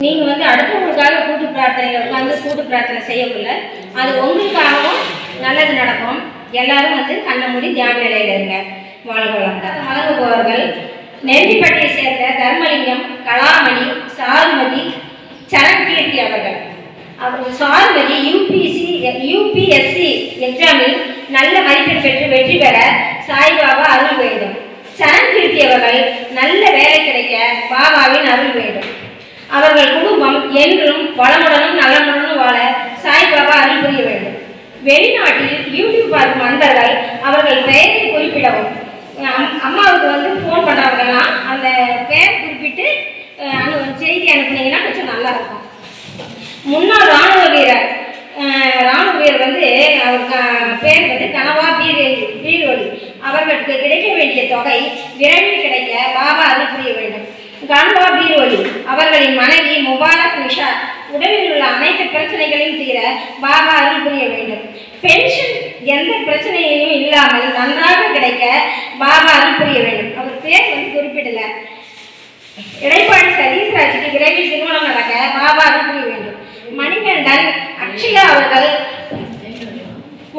நீங்கள் வந்து அடுத்தவங்களுக்காக கூட்டு பிரார்த்தனை உட்காந்து கூட்டு பிரார்த்தனை செய்யக்குள்ள அது உங்களுக்காகவும் நல்லது நடக்கும். எல்லாரும் வந்து கண்ணை மூடி தியான நிலையில் இருங்க. வாழ்வளம் வழங்க போவர்கள் நெல்லிப்பட்டியை சேர்ந்த தர்மலிங்கம், கலாமணி, சாருமதி, சரண்கீர்த்தி அவர்கள். சாருமதி யூபிஎஸ்சி எக்ஸாமில் நல்ல மதிப்பெண் பெற்று வெற்றி பெற சாய்பாபா அருள் வேண்டும். சரண்கீர்த்தி அவர்கள் நல்ல வேலை கிடைக்க பாபாவின் அருள் வேண்டும். அவர்கள் குடும்பம் என்றும் வளமுடனும் நலமுடனும் வாழ சாய்பாபா அருள் புரிய வேண்டும். வெளிநாட்டில் யூடியூப் பார்க்கும் நண்பர்கள் அவர்கள் பெயரை குறிப்பிடவும். அம்மாவுக்கு வந்து ஃபோன் பண்ணுறவங்கலாம் அந்த பெயர் குறிப்பிட்டு செய்தி அனுப்புனீங்கன்னா கொஞ்சம் நல்லா இருக்கும். முன்னாள் இராணுவ வீரர் வந்து அவர் பேர் வந்து கனவா பீர்வலி அவர்களுக்கு கிடைக்க வேண்டிய தொகை விரைவில் கிடைக்க பாபா அருள் புரிய வேண்டும். கனவா பீர்வலி அவர்களின் மனைவி முபாரக் நிஷா உடலில் உள்ள அனைத்து பிரச்சனைகளையும் தீர பாபா அருள் புரிய வேண்டும். பென்ஷன் எந்த பிரச்சனையையும் இல்லாமல் நன்றாக கிடைக்க பாபா அருள் புரிய வேண்டும். அவர் பேர் வந்து குறிப்பிடல. எடைப்பாடி சதீஷ்ராஜுக்கு விரைவில் திருமணம் நடக்க பாபா அருள் புரிய வேண்டும். மணிகண்டன், அக்ஷயா அவர்கள்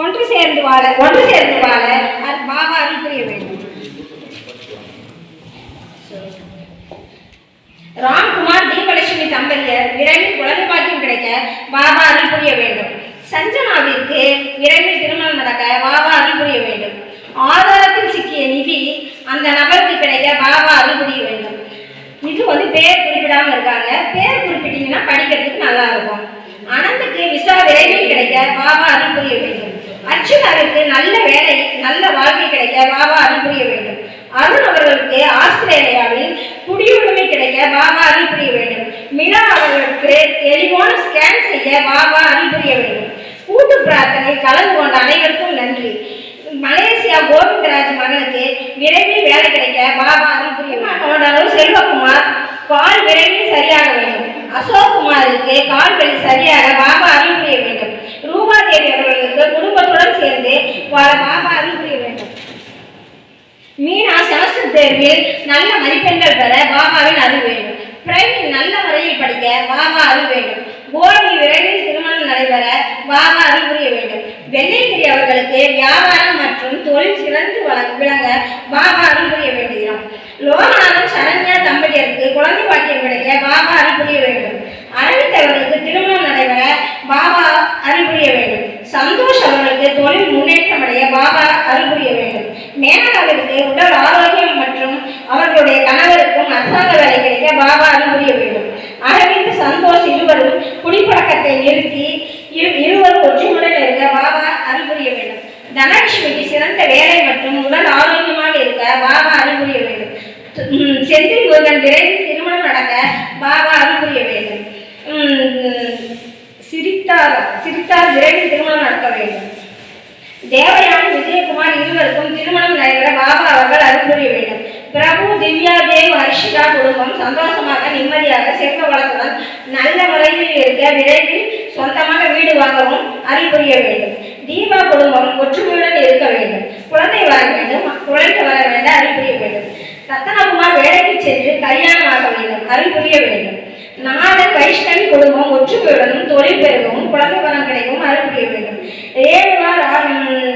ஒன்று சேர்ந்து வாழ பாபா அருள் புரிய வேண்டும். ராம்குமார், தீபலட்சுமி தம்பதியர் விரைவில் குழந்தை பாக்கியம் கிடைக்க பாபா அருள் புரிய வேண்டும். சஞ்சனாவிற்கு விரைவில் திருமணம் நடக்க பாபா அருள் புரிய வேண்டும். ஆதாரத்தில் சிக்கிய நிதி அந்த நபருக்கு கிடைக்க பாபா அருள் புரிய வேண்டும். இது வந்து பேர் குறிப்பிடாமல் இருக்காங்க. பேர் குறிப்பிட்டீங்கன்னா படிக்கிறதுக்கு நல்லா இருக்கும். அனந்துக்கு விசா விரைவில் கிடைக்க பாபா அருள் புரிய வேண்டும். அர்ச்சுனாவிற்கு நல்ல வேலை நல்ல வாழ்க்கை கிடைக்க பாபா அருள் புரிய வேண்டும். அருண் அவர்களுக்கு ஆஸ்திரேலியாவில் குடியுரிமை கிடைக்க பாபா அருள் புரிய வேண்டும். மினா அவர்களுக்கு தெளிவான ஸ்கேன் செய்ய பாபா அருள் புரிய வேண்டும். கூட்டு பிரார்த்தனை கலந்து கொண்ட அனைவருக்கும் நன்றி. மலேசியா கோவிந்தராஜ் மகனுக்கு விரைவில் வேலை கிடைக்க பாபா அருள் புரிய வேண்டும். செல்வகுமார் கால் விரைவில் சரியாக வேண்டும். அசோக்குமாருக்கு கால் வலி சரியாக பாபா அருள் புரிய வேண்டும். ரூபாதேவி அவர்களுக்கு குடும்பத்துடன் சேர்ந்து வாழ பாபா அருள் புரிய வேண்டும். மீனா செமஸ்டர் தேர்வில் நல்ல மதிப்பெண்கள் பெற பாபாவின் அருள் வேண்டும். பிரவீன் நல்ல முறையில் படிக்க பாபா அருள் வேண்டும். கோபி விரைவில் திருமணம் நடைபெற பாபா அருள் புரிய வேண்டும். வெள்ளைக்கிரி அவர்களுக்கு வியாபாரம் மற்றும் தொழில் சிறந்து விளங்க பாபா அருள் புரிய வேண்டுகிறோம். லோகநாதன், சரண்யா தம்பதியருக்கு குழந்தை பாக்கியம் கிடைக்க பாபா அருள் புரிய வேண்டும். அரவிந்த் அவர்களுக்கு திருமணம் நடைபெற பாபா அருள் புரிய வேண்டும். சந்தோஷ் அவர்களுக்கு தொழில் முன்னேற்றம் அடைய பாபா அருள் புரிய வேண்டும். மேனகாவிற்கு உடல் ஆரோக்கியம் மற்றும் அவர்களுடைய கணவருக்கும் அரசாங்க வேலை கிடைக்க பாபா அருள் புரிய வேண்டும். அரவிந்த், சந்தோஷ் இருவரும் குடிப்பழக்கத்தை நிறுத்தி இருவரும் ஒற்றுமுடன் இருக்க பாபா அருள் புரிய வேண்டும். தனலட்சுமிக்கு சிறந்த வேலை மற்றும் உடல் ஆரோக்கியமாக இருக்க பாபா அருள் புரிய வேண்டும். செந்தில் முருகன் விரைவில் திருமணம் நடக்க பாபா அருள் புரிய வேண்டும். சிரித்தார் விரைவில் திருமணம் நடக்க வேண்டும். தேவயானி, விஜயகுமார் இருவருக்கும் திருமணம் நடைபெற பாபா அவர்கள் அருள் புரிய வேண்டும். பிரபு, திவ்யா தேவ், ஹர்ஷிதா குடும்பம் சந்தோஷமாக நிம்மதியாக செல்வ வளத்துடன் நல்ல முறையில் இருக்க விரைவில் சொந்தமாக வீடு வாங்கவும் அருள் புரிய வேண்டும். தீபா குடும்பம் ஒற்றுமையுடன் இருக்க வேண்டும். குழந்தை வர வேண்டும். குழந்தை வர வேண்ட அருள் புரிய வேண்டும். ரத்தனகுமார் வேலைக்கு சென்று கல்யாணமாக வேண்டும். அருள் புரிய வேண்டும். நாதன், வைஷ்ணவி குடும்பம் ஒற்றுமையுடனும் தொழில் பெருகவும் குழந்தை வரம் கிடைக்கவும் அருள் புரிய வேண்டும். ரேணுகா,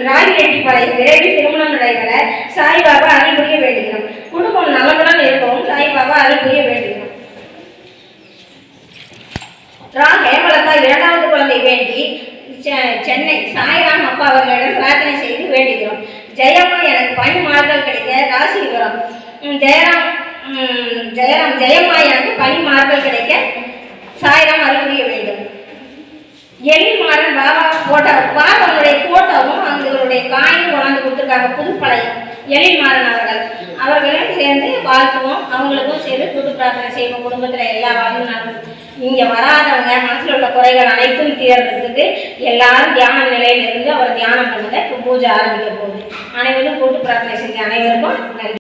ராகிரெட்டிப்படை விரைவில் திருமணம் நடைபெற சாய்பாபா அருள் புரிய வேண்டுகிறோம். குடும்பம் நலமுடன் இருக்கவும் சாய்பாபா அருள் புரிய வேண்டுகிறோம். ஹேமலதா இரண்டாவது குழந்தை வேண்டி சென்னை சாய்ராம் அப்பா அவர்களிடம் பிரார்த்தனை செய்து வேண்டுகிறோம். ஜெயம்மா, எனக்கு பணி மாறுதல் கிடைக்க ராசிபுரம். ஜெயம்மா, எனக்கு பணி மாறுதல் கிடைக்க சாய்ராம் அருள் புரிய வேண்டும். எழில்மாறன் பாபா போட்டோ பாபாவுடைய போட்டோவும் அவங்களுடைய காயும் கொண்டாந்து கொடுத்துருக்காங்க. புதுப்பழையம் எழில்மாறன் அவர்களும் சேர்ந்து வாழ்த்துவோம். அவங்களுக்கும் சேர்ந்து கூட்டு பிரார்த்தனை செய்வோம். குடும்பத்தில் எல்லா வாழ்வும் நடக்கும். இங்கே வராதவங்க மனசில் உள்ள குறைகள் அனைத்தும் தீர்றதுக்கு எல்லாரும் தியான நிலையிலிருந்து அவர் தியானம் பண்ணுங்க. இப்போ பூஜை ஆரம்பிக்க போகுது. அனைவரும் கூட்டு பிரார்த்தனை செஞ்ச அனைவருக்கும் நன்றி.